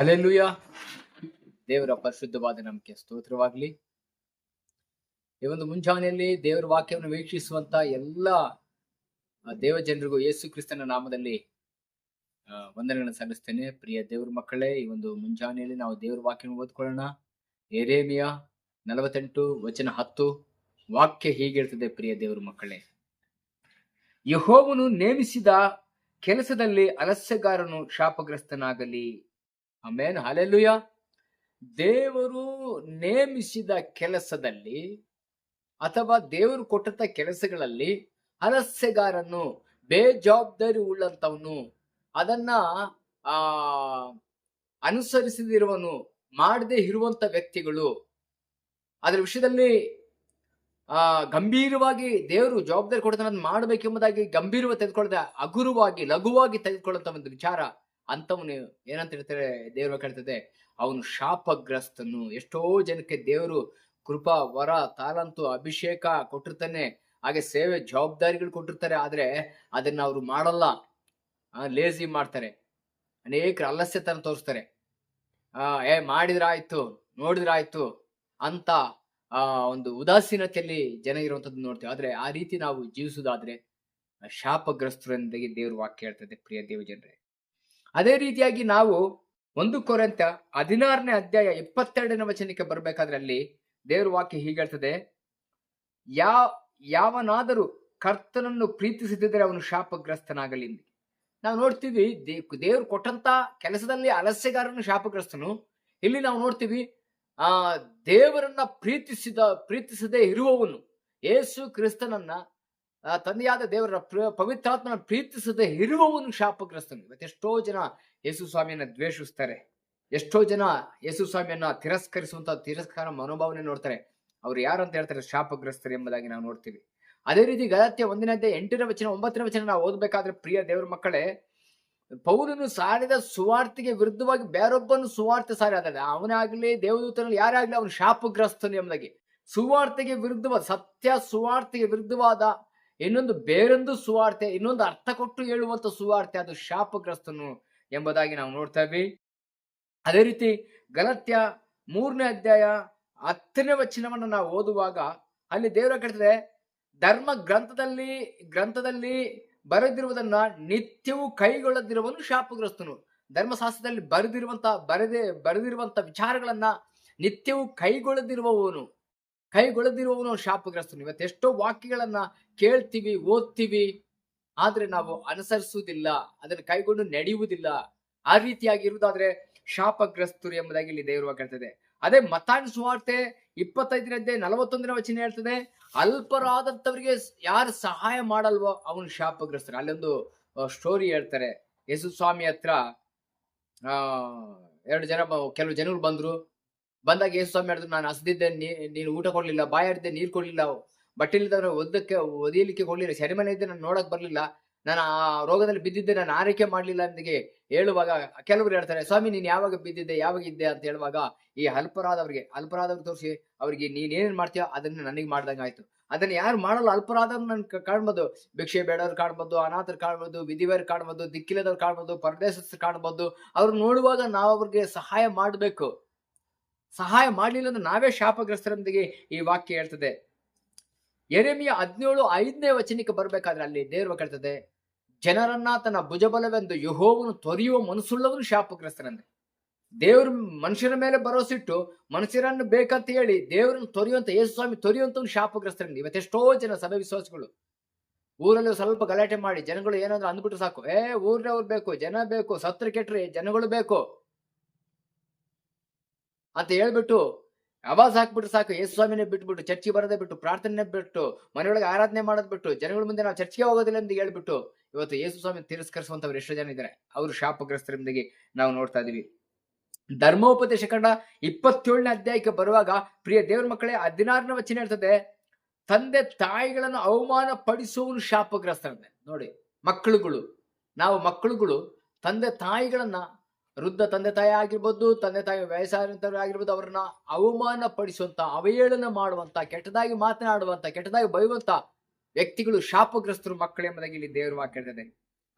Hallelujah. ದೇವರ ಪರಿಶುದ್ಧವಾದ ನಮಗೆ ಸ್ತೋತ್ರವಾಗ್ಲಿ. ಈ ಒಂದು ಮುಂಜಾನೆಯಲ್ಲಿ ದೇವರ ವಾಕ್ಯವನ್ನು ವೀಕ್ಷಿಸುವಂತ ಎಲ್ಲ ದೇವ ಜನರಿಗೂ ಯೇಸು ಕ್ರಿಸ್ತನ ನಾಮದಲ್ಲಿ ವಂದನೆಗಳನ್ನು ಸಲ್ಲಿಸ್ತೇನೆ. ಪ್ರಿಯ ದೇವರ ಮಕ್ಕಳೇ, ಈ ಒಂದು ಮುಂಜಾನೆಯಲ್ಲಿ ನಾವು ದೇವರ ವಾಕ್ಯವನ್ನು ಓದ್ಕೊಳ್ಳೋಣ. ಯೆರೆಮೀಯ 48:10 ವಾಕ್ಯ ಹೀಗಿರ್ತದೆ. ಪ್ರಿಯ ದೇವರ ಮಕ್ಕಳೇ, ಯೆಹೋವನು ನೇಮಿಸಿದ ಕೆಲಸದಲ್ಲಿ ಅಲಸ್ಯಗಾರನು ಶಾಪಗ್ರಸ್ತನಾಗಲಿ. Amen, hallelujah. ದೇವರು ನೇಮಿಸಿದ ಕೆಲಸದಲ್ಲಿ ಅಥವಾ ದೇವರು ಕೊಟ್ಟಂತ ಕೆಲಸಗಳಲ್ಲಿ ಅಲಸ್ಯಗಾರನು, ಬೇಜವಾಬ್ದಾರಿ ಉಳ್ಳಂತವನು, ಅದನ್ನ ಅನುಸರಿಸದಿರುವನು, ಮಾಡದೆ ಇರುವಂತ ವ್ಯಕ್ತಿಗಳು, ಅದರ ವಿಷಯದಲ್ಲಿ ಗಂಭೀರವಾಗಿ ದೇವರು ಜವಾಬ್ದಾರಿ ಕೊಡ್ತಾನೆ ಮಾಡಬೇಕೆಂಬುದಾಗಿ ಗಂಭೀರವಾಗಿ ತೆಗೆದುಕೊಳ್ಳದೆ ಹಗುರವಾಗಿ ಲಘುವಾಗಿ ತೆಗೆದುಕೊಳ್ಳುವಂತ ಒಂದು ವಿಚಾರ, ಅಂತವನು ಏನಂತ ಹೇಳ್ತಾರೆ, ದೇವರು ಹೇಳ್ತದೆ, ಅವನು ಶಾಪಗ್ರಸ್ತನು. ಎಷ್ಟೋ ಜನಕ್ಕೆ ದೇವರು ಕೃಪಾ, ವರ, ತಾಲಂತು, ಅಭಿಷೇಕ ಕೊಟ್ಟಿರ್ತಾನೆ, ಹಾಗೆ ಸೇವೆ ಜವಾಬ್ದಾರಿಗಳು ಕೊಟ್ಟಿರ್ತಾರೆ. ಆದ್ರೆ ಅದನ್ನ ಅವರು ಮಾಡಲ್ಲ, ಲೇಜಿ ಮಾಡ್ತಾರೆ, ಅನೇಕರು ಅಲಸ್ಯತನ ತೋರಿಸ್ತಾರೆ. ಮಾಡಿದ್ರಾಯ್ತು, ನೋಡಿದ್ರಾಯ್ತು ಅಂತ ಒಂದು ಉದಾಸೀನತೆಯಲ್ಲಿ ಜನ ಇರುವಂತದ್ದು ನೋಡ್ತೇವೆ. ಆದ್ರೆ ಆ ರೀತಿ ನಾವು ಜೀವಿಸುವುದಾದ್ರೆ ಶಾಪಗ್ರಸ್ತರೆಂದಾಗಿ ದೇವ್ರ ವಾಕ್ಯ ಹೇಳ್ತದೆ. ಪ್ರಿಯ ದೇವ ಜನರೇ, ಅದೇ ರೀತಿಯಾಗಿ ನಾವು 1 ಕೊರಿಂಥ 16ನೇ ಅಧ್ಯಾಯ 22ನೇ ವಚನಕ್ಕೆ ಬರ್ಬೇಕಾದ್ರೆ ಅಲ್ಲಿ ದೇವ್ರ ವಾಕ್ಯ ಹೀಗೆ ಹೇಳ್ತದೆ, ಯಾವನಾದರೂ ಕರ್ತನನ್ನು ಪ್ರೀತಿಸದಿದ್ದರೆ ಅವನು ಶಾಪಗ್ರಸ್ತನಾಗಲಿ. ನಾವು ನೋಡ್ತೀವಿ, ದೇವ್ರು ಕೊಟ್ಟಂತ ಕೆಲಸದಲ್ಲಿ ಅಲಸ್ಯಗಾರನು ಶಾಪಗ್ರಸ್ತನು. ಇಲ್ಲಿ ನಾವು ನೋಡ್ತೀವಿ, ದೇವರನ್ನ ಪ್ರೀತಿಸದೇ ಇರುವವನು, ಯೇಸು ಕ್ರಿಸ್ತನನ್ನ, ತಂದೆಯಾದ ದೇವರ ಪವಿತ್ರಾತ್ಮನ ಪ್ರೀತಿಸದೆ ಇರುವವನು ಶಾಪಗ್ರಸ್ತನು. ಇವತ್ತೆಷ್ಟೋ ಜನ ಯೇಸು ಸ್ವಾಮಿಯನ್ನ ದ್ವೇಷಿಸ್ತಾರೆ, ಎಷ್ಟೋ ಜನ ಯೇಸು ಸ್ವಾಮಿಯನ್ನ ತಿರಸ್ಕರಿಸುವಂತ ತಿರಸ್ಕಾರ ಮನೋಭಾವನೆ ನೋಡ್ತಾರೆ. ಅವ್ರು ಯಾರು ಅಂತ ಹೇಳ್ತಾರೆ, ಶಾಪಗ್ರಸ್ತರು ಎಂಬುದಾಗಿ ನಾವು ನೋಡ್ತೀವಿ. ಅದೇ ರೀತಿ ಗಲಾತ್ಯ 1ನೇ ಅಧ್ಯಾಯ 8ನೇ ವಚನ 9ನೇ ವಚನ ನಾವು ಓದಬೇಕಾದ್ರೆ, ಪ್ರಿಯ ದೇವರ ಮಕ್ಕಳೇ, ಪೌಲನು ಸಾರಿದ ಸುವಾರ್ತೆಗೆ ವಿರುದ್ಧವಾಗಿ ಬೇರೊಬ್ಬನು ಸುವಾರ್ತೆ ಸಾರಿದ, ಅವನಾಗ್ಲಿ ದೇವದೂತನಲ್ಲಿ ಯಾರೇ ಆಗ್ಲಿ ಅವನು ಶಾಪಗ್ರಸ್ತನು ಎಂಬುದಾಗಿ. ಸುವಾರ್ತೆಗೆ ವಿರುದ್ಧವಾದ, ಸತ್ಯ ಸುವಾರ್ತೆಗೆ ವಿರುದ್ಧವಾದ ಇನ್ನೊಂದು ಬೇರೊಂದು ಸುವಾರ್ತೆ, ಇನ್ನೊಂದು ಅರ್ಥ ಕೊಟ್ಟು ಹೇಳುವಂತ ಸುವಾರ್ತೆ, ಅದು ಶಾಪಗ್ರಸ್ತನು ಎಂಬುದಾಗಿ ನಾವು ನೋಡ್ತೇವೆ. ಅದೇ ರೀತಿ ಗಲಾತ್ಯ 3ನೇ ಅಧ್ಯಾಯ 10ನೇ ವಚನವನ್ನು ನಾವು ಓದುವಾಗ ಅಲ್ಲಿ ದೇವರ ಹೇಳ್ತದೆ, ಧರ್ಮ ಗ್ರಂಥದಲ್ಲಿ ಬರೆದಿರುವುದನ್ನ ನಿತ್ಯವೂ ಕೈಗೊಳ್ಳದಿರುವನು ಶಾಪಗ್ರಸ್ತನು. ಧರ್ಮಶಾಸ್ತ್ರದಲ್ಲಿ ಬರೆದಿರುವಂತ ವಿಚಾರಗಳನ್ನ ನಿತ್ಯವೂ ಕೈಗೊಳ್ಳದಿರುವವನು ಶಾಪಗ್ರಸ್ತನು. ಇವತ್ತೆಷ್ಟೋ ವಾಕ್ಯಗಳನ್ನ ಕೇಳ್ತೀವಿ, ಓದ್ತೀವಿ, ಆದ್ರೆ ನಾವು ಅನುಸರಿಸುವುದಿಲ್ಲ, ಅದನ್ನು ಕೈಗೊಂಡು ನಡೆಯುವುದಿಲ್ಲ. ಆ ರೀತಿಯಾಗಿ ಇರುವುದಾದ್ರೆ ಶಾಪಗ್ರಸ್ತರು ಎಂಬುದಾಗಿ ಇಲ್ಲಿ ದೇವರು ಹೇಳ್ತದೆ. ಅದೇ ಮತ್ತಾಯನ ಸುವಾರ್ತೆ 25ನೇ ಅಧ್ಯಾಯ 41ನೇ ವಚನ ಹೇಳ್ತದೆ, ಅಲ್ಪರಾದಂತವರಿಗೆ ಯಾರು ಸಹಾಯ ಮಾಡಲ್ವೋ ಅವನು ಶಾಪಗ್ರಸ್ತರು. ಅಲ್ಲೊಂದು ಸ್ಟೋರಿ ಹೇಳ್ತಾರೆ. ಯೇಸು ಸ್ವಾಮಿ ಹತ್ರ ಕೆಲವು ಜನರು ಬಂದಾಗ ಯೇಸು ಸ್ವಾಮಿ ಹೇಳಿದ್ರು, ನಾನು ಹಸಿದಿದ್ದೆ, ನೀನು ಊಟ ಕೊಡ್ಲಿಲ್ಲ, ಬಾಯಾರಿದ್ದೆ, ನೀರು ಕೊಡ್ಲಿಲ್ಲ, ಬಟ್ಟೆ ಇಲ್ಲದವ್ರು ಒದಿಯಲಿಕ್ಕೆ ಕೊಡ್ಲಿಲ್ಲ, ಸೆರೆಮನೆ ಇದ್ದೆ, ನಾನು ನೋಡಕ್ ಬರ್ಲಿಲ್ಲ, ನಾನು ಆ ರೋಗದಲ್ಲಿ ಬಿದ್ದಿದ್ದೆ, ನಾನು ಆರೈಕೆ ಮಾಡ್ಲಿಲ್ಲ ಅಂತ ಹೇಳುವಾಗ ಕೆಲವರು ಹೇಳ್ತಾರೆ, ಸ್ವಾಮಿ ನೀನ್ ಯಾವಾಗ ಬಿದ್ದಿದ್ದೆ, ಯಾವಾಗ ಇದ್ದೆ ಅಂತ ಹೇಳುವಾಗ ಈ ಅಲ್ಪರಾದವ್ರಿಗೆ ತೋರಿಸಿ ಅವ್ರಿಗೆ ನೀನೇನ್ ಮಾಡ್ತೀಯೋ ಅದನ್ನ ನನಗೆ ಮಾಡ್ದಂಗ ಆಯ್ತು. ಅದನ್ನ ಯಾರು ಮಾಡಲ್ಲ, ಅಲ್ಪರಾದವ್ರು ಕಾಣ್ಬೋದು, ಭಿಕ್ಷೆ ಬೇಡವ್ರು ಕಾಣ್ಬೋದು, ಅನಾಥರು ಕಾಣ್ಬೋದು, ವಿಧಿವರ್ ಕಾಣ್ಬೋದು, ದಿಕ್ಕಿಲ್ಲದವ್ರು ಕಾಣ್ಬೋದು, ಪರದೇಶಸ್ಥರು ಕಾಣ್ಬೋದು. ಅವ್ರು ನೋಡುವಾಗ ನಾವು ಅವ್ರಿಗೆ ಸಹಾಯ ಮಾಡ್ಬೇಕು. ಸಹಾಯ ಮಾಡ್ಲಿಲ್ಲ ಅಂದ್ರೆ ನಾವೇ ಶಾಪಗ್ರಸ್ತರೊಂದಿಗೆ ಈ ವಾಕ್ಯ ಹೇಳ್ತದೆ. ಯೆರೆಮೀಯ 17:5ನೇ ವಚನಕ್ಕೆ ಬರ್ಬೇಕಾದ್ರೆ ಅಲ್ಲಿ ದೇವರು ಹೇಳ್ತದೆ, ಜನರನ್ನ ತನ್ನ ಭುಜಬಲವೆಂದು ಯೆಹೋವನು ತೊರೆಯುವ ಮನಸ್ಸುಳ್ಳವನು ಶಾಪಗ್ರಸ್ತರಂತೆ. ದೇವರು ಮನುಷ್ಯರ ಮೇಲೆ ಭರವಸಿಟ್ಟು ಮನುಷ್ಯರನ್ನು ಬೇಕಂತ ಹೇಳಿ ದೇವರನ್ನು ತೊರೆಯುವಂತ, ಯೇಸು ಸ್ವಾಮಿ ತೊರೆಯುವಂತವನು ಶಾಪಗ್ರಸ್ತರಂತೆ. ಇವತ್ತೆಷ್ಟೋ ಜನ ಸಭೆ ವಿಶ್ವಾಸಿಗಳು ಊರಲ್ಲಿ ಸ್ವಲ್ಪ ಗಲಾಟೆ ಮಾಡಿ ಜನಗಳು ಏನಾದ್ರು ಅಂದ್ಬಿಟ್ರೆ ಸಾಕು, ಊರವ್ರು ಬೇಕು, ಜನ ಬೇಕು, ಸತ್ರ ಕೆಟ್ರೆ ಜನಗಳು ಬೇಕು ಅಂತ ಹೇಳ್ಬಿಟ್ಟು ಆವಾಜ್ ಹಾಕ್ಬಿಟ್ರೆ ಸಾಕು, ಯೇಸು ಸ್ವಾಮಿನೇ ಬಿಟ್ಬಿಟ್ಟು, ಚರ್ಚಿಗೆ ಬರೋದೇ ಬಿಟ್ಟು, ಪ್ರಾರ್ಥನೆ ಬಿಟ್ಟು, ಮನೆಯೊಳಗೆ ಆರಾಧನೆ ಮಾಡೋದ್ ಬಿಟ್ಟು, ಜನಗಳ ಮುಂದೆ ನಾವು ಚರ್ಚಿಗೆ ಹೋಗೋದಿಲ್ಲ ಅಂತ ಹೇಳ್ಬಿಟ್ಟು ಇವತ್ತು ಯೇಸು ಸ್ವಾಮಿ ತಿರಸ್ಕರಿಸುವಂತವ್ರು ಎಷ್ಟೋ ಜನ ಇದ್ದಾರೆ. ಅವರು ಶಾಪಗ್ರಸ್ತರಿಂದಾಗಿ ನಾವು ನೋಡ್ತಾ ಇದೀವಿ. ಧರ್ಮೋಪದೇಶ ಕಂಡ 27ನೇ ಅಧ್ಯಾಯಕ್ಕೆ ಬರುವಾಗ, ಪ್ರಿಯ ದೇವರ ಮಕ್ಕಳೇ, 16ನೇ ವಚನ ಹೇಳ್ತದೆ, ತಂದೆ ತಾಯಿಗಳನ್ನು ಅವಮಾನ ಪಡಿಸುವವನು ಶಾಪಗ್ರಸ್ತರಂತೆ. ನೋಡಿ, ನಾವು ಮಕ್ಕಳುಗಳು ತಂದೆ ತಾಯಿಗಳನ್ನ, ವೃದ್ಧ ತಂದೆ ತಾಯಿ ಆಗಿರ್ಬೋದು, ತಂದೆ ತಾಯಿ ವಯಸ್ಸಾದಂತವ್ರು ಆಗಿರ್ಬೋದು, ಅವ್ರನ್ನ ಅವಮಾನ ಪಡಿಸುವಂತ, ಅವಹೇಳನ ಮಾಡುವಂತ, ಕೆಟ್ಟದಾಗಿ ಮಾತನಾಡುವಂತ, ಕೆಟ್ಟದಾಗಿ ಬೈಯುವಂತ ವ್ಯಕ್ತಿಗಳು ಶಾಪಗ್ರಸ್ತರು ಮಕ್ಕಳು ಎಂಬುದಾಗಿ ಇಲ್ಲಿ ದೇವರು ವಾಕ್ಯ ಹೇಳ್ತದೆ.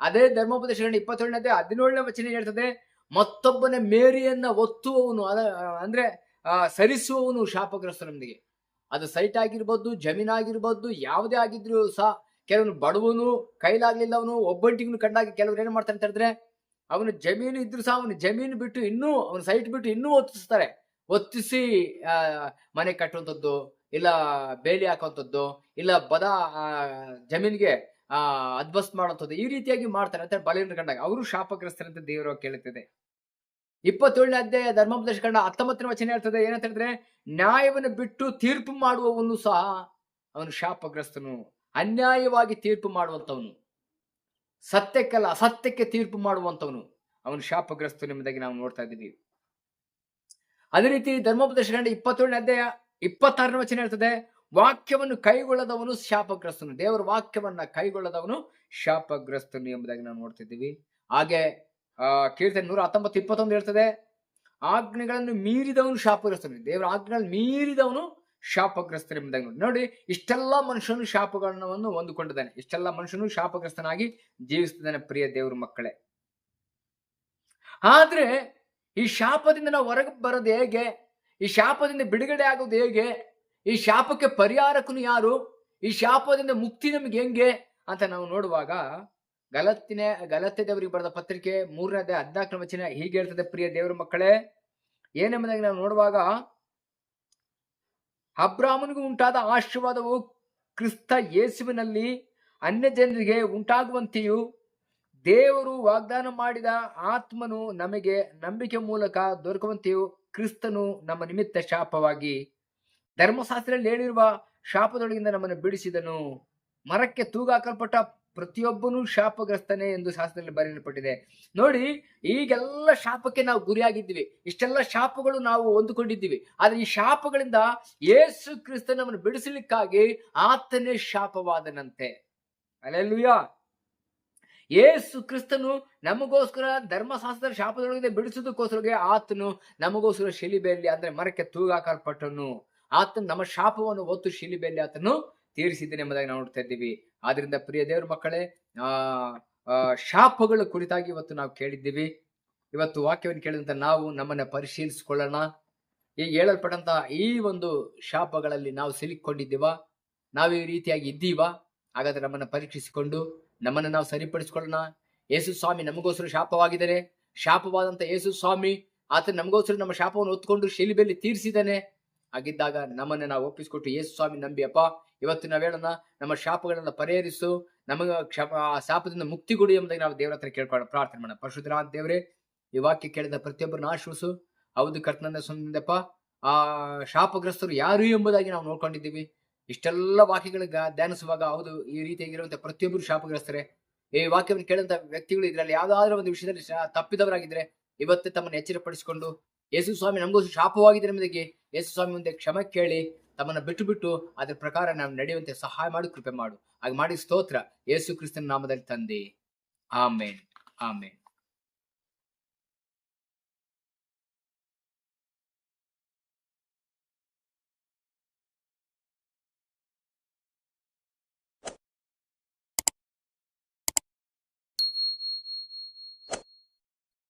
ಅದೇ ಧರ್ಮೋಪದೇಶ 27ನೇ 17ನೇ ವಚನ ಹೇಳ್ತದೆ, ಮತ್ತೊಬ್ಬನ ಮೇರಿಯನ್ನ ಒತ್ತುವವನು ಅಂದ್ರೆ ಸರಿಸುವವನು ಶಾಪಗ್ರಸ್ತನೊಂದಿಗೆ. ಅದು ಸೈಟ್ ಆಗಿರ್ಬೋದು, ಜಮೀನಾಗಿರ್ಬೋದು, ಯಾವುದೇ ಆಗಿದ್ರು ಸಹ ಕೆಲವನು ಬಡವನು, ಕೈಲಾಗ್ಲಿಲ್ಲವನು, ಒಬ್ಬಂಟಿಗೂ ಕಂಡಾಗ ಕೆಲವರು ಏನ್ ಮಾಡ್ತಾರೆ ಅಂತ ಹೇಳಿದ್ರೆ, ಅವನು ಜಮೀನು ಇದ್ರು ಸಹ ಅವನು ಜಮೀನು ಬಿಟ್ಟು ಅವನ ಸೈಟ್ ಬಿಟ್ಟು ಇನ್ನೂ ಒತ್ತಿಸ್ತಾರೆ. ಒತ್ತಿಸಿ ಮನೆ ಕಟ್ಟುವಂಥದ್ದು, ಇಲ್ಲ ಬೇಲಿ ಹಾಕುವಂಥದ್ದು, ಇಲ್ಲ ಜಮೀನಿಗೆ ಅದ್ಬಸ್ತ್ ಮಾಡುವಂಥದ್ದು, ಈ ರೀತಿಯಾಗಿ ಮಾಡ್ತಾರೆ ಅಂತ ಬಲಹೀನರು ಕಂಡಾಗ ಅವರು ಶಾಪಗ್ರಸ್ತರಂತೆ ದೇವರು ಕೇಳುತ್ತದೆ. 27ನೇ ಅಧ್ಯಾಯ ಧರ್ಮೋಪದೇಶ ಕಂಡ 19ನೇ ವಚನ ಹೇಳ್ತದೆ, ಏನಂತ ಹೇಳಿದ್ರೆ, ನ್ಯಾಯವನ್ನು ಬಿಟ್ಟು ತೀರ್ಪು ಮಾಡುವವನು ಸಹ ಅವನು ಶಾಪಗ್ರಸ್ತನು. ಅನ್ಯಾಯವಾಗಿ ತೀರ್ಪು ಮಾಡುವಂತವನು, ಸತ್ಯಕ್ಕೆಲ್ಲ ಅಸತ್ಯಕ್ಕೆ ತೀರ್ಪು ಮಾಡುವಂತವನು, ಅವನು ಶಾಪಗ್ರಸ್ತನು ಎಂಬುದಾಗಿ ನಾವು ನೋಡ್ತಾ ಇದ್ದೀವಿ. ಅದೇ ರೀತಿ ಧರ್ಮೋಪದೇಶ ಕಂಡ 27ನೇ ಅಧ್ಯಾಯ 26ನೇ ವಚನ ಹೇಳ್ತದೆ, ವಾಕ್ಯವನ್ನು ಕೈಗೊಳ್ಳದವನು ಶಾಪಗ್ರಸ್ತನು. ದೇವರ ವಾಕ್ಯವನ್ನ ಕೈಗೊಳ್ಳದವನು ಶಾಪಗ್ರಸ್ತನು ಎಂಬುದಾಗಿ ನಾವು ನೋಡ್ತಿದ್ದೀವಿ. ಹಾಗೆ ಕೀರ್ತನೆ 119:21 ಹೇಳ್ತದೆ, ಆಜ್ಞೆಗಳನ್ನು ಮೀರಿದವನು ಶಾಪಗ್ರಸ್ತನು. ದೇವರ ಆಜ್ಞೆಗಳನ್ನು ಮೀರಿದವನು ಶಾಪಗ್ರಸ್ತರು ಎಂಬುದಾಗಿ ನೋಡಿ. ಇಷ್ಟೆಲ್ಲ ಮನುಷ್ಯನು ಶಾಪಗಳನ್ನು ಹೊಂದಿಕೊಂಡಿದ್ದಾನೆ, ಇಷ್ಟೆಲ್ಲ ಮನುಷ್ಯನು ಶಾಪಗ್ರಸ್ತನಾಗಿ ಜೀವಿಸ್ತಿದ್ದಾನೆ ಪ್ರಿಯ ದೇವರ ಮಕ್ಕಳೇ. ಆದ್ರೆ ಈ ಶಾಪದಿಂದ ನಾವು ಹೊರಗೆ ಬರೋದು ಹೇಗೆ? ಈ ಶಾಪದಿಂದ ಬಿಡುಗಡೆ ಆಗೋದು ಹೇಗೆ? ಈ ಶಾಪಕ್ಕೆ ಪರಿಹಾರಕನು ಯಾರು? ಈ ಶಾಪದಿಂದ ಮುಕ್ತಿ ನಮ್ಗೆ ಹೆಂಗೆ ಅಂತ ನಾವು ನೋಡುವಾಗ, ಗಲಾತ್ಯ ದೇವರಿಗೆ ಬರೆದ ಪತ್ರಿಕೆ 3ನೇ ಅಧ್ಯಾಯ 14ನೇ ವಚನ ಹೀಗೆ ಹೇಳ್ತದೆ ಪ್ರಿಯ ದೇವರ ಮಕ್ಕಳೇ. ಏನೆಂಬುದಾಗಿ ನಾವು ನೋಡುವಾಗ, ಅಬ್ರಾಹ್ಮನಿಗೂ ಉಂಟಾದ ಆಶೀರ್ವಾದವು ಕ್ರಿಸ್ತ ಯೇಸುವಿನಲ್ಲಿ ಅನ್ಯ ಜನರಿಗೆ ಉಂಟಾಗುವಂತೆಯೂ ದೇವರು ವಾಗ್ದಾನ ಮಾಡಿದ ಆತ್ಮನು ನಮಗೆ ನಂಬಿಕೆ ಮೂಲಕ ದೊರಕುವಂತೆಯೂ ಕ್ರಿಸ್ತನು ನಮ್ಮ ನಿಮಿತ್ತ ಶಾಪವಾಗಿ ಧರ್ಮಶಾಸ್ತ್ರದಲ್ಲಿ ಹೇಳಿರುವ ಶಾಪದೊಳಗಿಂದ ನಮ್ಮನ್ನು ಬಿಡಿಸಿದನು. ಮರಕ್ಕೆ ತೂಗಾಕಲ್ಪಟ್ಟ ಪ್ರತಿಯೊಬ್ಬನೂ ಶಾಪಗ್ರಸ್ತನೇ ಎಂದು ಶಾಸ್ತ್ರದಲ್ಲಿ ಬರೆಯಲ್ಪಟ್ಟಿದೆ. ನೋಡಿ, ಈಗೆಲ್ಲ ಶಾಪಕ್ಕೆ ನಾವು ಗುರಿಯಾಗಿದ್ದೀವಿ, ಇಷ್ಟೆಲ್ಲ ಶಾಪಗಳು ನಾವು ಹೊಂದಿಕೊಂಡಿದ್ದೀವಿ. ಆದ್ರೆ ಈ ಶಾಪಗಳಿಂದ ಯೇಸು ಕ್ರಿಸ್ತ ನಮ್ಮನ್ನು ಬಿಡಿಸಲಿಕ್ಕಾಗಿ ಆತನೇ ಶಾಪವಾದನಂತೆ. ಹಲ್ಲೆಲೂಯಾ. ಯೇಸು ಕ್ರಿಸ್ತನು ನಮಗೋಸ್ಕರ ಧರ್ಮಶಾಸ್ತ್ರದ ಶಾಪದೊಳಗೆ ಬಿಡಿಸುವುದಕ್ಕೋಸ್ಕರ ಆತನು ನಮಗೋಸ್ಕರ ಶಿಲುಬೆಯಲ್ಲಿ ಅಂದ್ರೆ ಮರಕ್ಕೆ ತೂಗಾಕಲ್ಪಟ್ಟನು. ಆತನು ನಮ್ಮ ಶಾಪವನ್ನು ಹೊತ್ತು ಶಿಲುಬೆಯಲ್ಲಿ ಆತನು ತೀರಿಸಿದ್ದೇನೆ ಎಂಬುದಾಗಿ ನಾವು ನೋಡ್ತಾ ಇದ್ದೀವಿ. ಆದ್ರಿಂದ ಪ್ರಿಯ ದೇವರ ಮಕ್ಕಳೇ, ಶಾಪಗಳ ಕುರಿತಾಗಿ ಇವತ್ತು ನಾವು ಕೇಳಿದ್ದೀವಿ. ಇವತ್ತು ವಾಕ್ಯವನ್ನು ಕೇಳಿದಂತ ನಾವು ನಮ್ಮನ್ನ ಪರಿಶೀಲಿಸಿಕೊಳ್ಳೋಣ. ಈ ಹೇಳಲ್ಪಟ್ಟಂತ ಈ ಒಂದು ಶಾಪಗಳಲ್ಲಿ ನಾವು ಸಿಲುಕೊಂಡಿದ್ದೀವ, ನಾವು ಈ ರೀತಿಯಾಗಿ ಇದ್ದೀವ? ಹಾಗಾದ್ರೆ ನಮ್ಮನ್ನ ಪರೀಕ್ಷಿಸಿಕೊಂಡು ನಮ್ಮನ್ನು ನಾವು ಸರಿಪಡಿಸಿಕೊಳ್ಳೋಣ. ಯೇಸು ಸ್ವಾಮಿ ನಮಗೋಸ್ಕರ ಶಾಪವಾಗಿದ್ದಾರೆ. ಶಾಪವಾದಂತ ಯೇಸು ಸ್ವಾಮಿ ಆತ ನಮಗೋಸ್ಕರ ನಮ್ಮ ಶಾಪವನ್ನು ಹೊತ್ಕೊಂಡು ಶಿಲುಬೆಯಲ್ಲಿ ತೀರಿಸಿದ್ದಾನೆ. ಹಾಗಿದ್ದಾಗ ನಮ್ಮನ್ನು ನಾವು ಒಪ್ಪಿಸಿಕೊಟ್ಟು ಯೇಸು ಸ್ವಾಮಿ ನಂಬಿ, ಅಪ್ಪ ಇವತ್ತು ನಾವು ಹೇಳೋಣ, ನಮ್ಮ ಶಾಪಗಳನ್ನ ಪರಿಹರಿಸು, ನಮಗೆ ಶಾಪದಿಂದ ಮುಕ್ತಿ ಕೊಡಿ ಎಂಬುದಾಗಿ ನಾವು ದೇವರ ಹತ್ರ ಕೇಳ್ಕೊಳ್ಳೋಣ, ಪ್ರಾರ್ಥನೆ ಮಾಡೋಣ. ಪರಿಶುದ್ಧನಾದ ದೇವರೇ, ಈ ವಾಕ್ಯ ಕೇಳಿದ ಪ್ರತಿಯೊಬ್ಬರನ್ನ ಆಶ್ರಯಿಸು. ಹೌದು ಕರ್ತನನ್ನ ಸ್ವಂದಪ್ಪ, ಆ ಶಾಪಗ್ರಸ್ತರು ಯಾರು ಎಂಬುದಾಗಿ ನಾವು ನೋಡ್ಕೊಂಡಿದ್ದೀವಿ. ಇಷ್ಟೆಲ್ಲ ವಾಕ್ಯಗಳಿಗೆ ಧ್ಯಾನಿಸುವಾಗ ಹೌದು ಈ ರೀತಿಯಾಗಿರುವಂತಹ ಪ್ರತಿಯೊಬ್ಬರು ಶಾಪಗ್ರಸ್ತರೇ. ಈ ವಾಕ್ಯವನ್ನು ಕೇಳಿದಂತ ವ್ಯಕ್ತಿಗಳು ಇದರಲ್ಲಿ ಯಾವ್ದಾದ್ರೂ ಒಂದು ವಿಷಯದಲ್ಲಿ ತಪ್ಪಿದವರಾಗಿದ್ರೆ ಇವತ್ತೇ ತಮ್ಮನ್ನು ಎಚ್ಚರಪಡಿಸಿಕೊಂಡು ಯೇಸು ಸ್ವಾಮಿ ನಮಗೋಸ್ಕರ ಶಾಪವಾಗಿದೆ ಎಂಬುದಾಗಿ ಯೇಸು ಸ್ವಾಮಿ ಮುಂದೆ ಕ್ಷಮೆ ಕೇಳಿ ತಮ್ಮನ್ನ ಬಿಟ್ಟು ಅದರ ಪ್ರಕಾರ ನಾವು ನಡೆಯುವಂತೆ ಸಹಾಯ ಮಾಡಿ ಕೃಪೆ ಮಾಡು. ಹಾಗೆ ಮಾಡಿ ಸ್ತೋತ್ರ ಯೇಸು ಕ್ರಿಸ್ತನ ನಾಮದಲ್ಲಿ ತಂದೆ. ಆಮೇನ್, ಆಮೇನ್.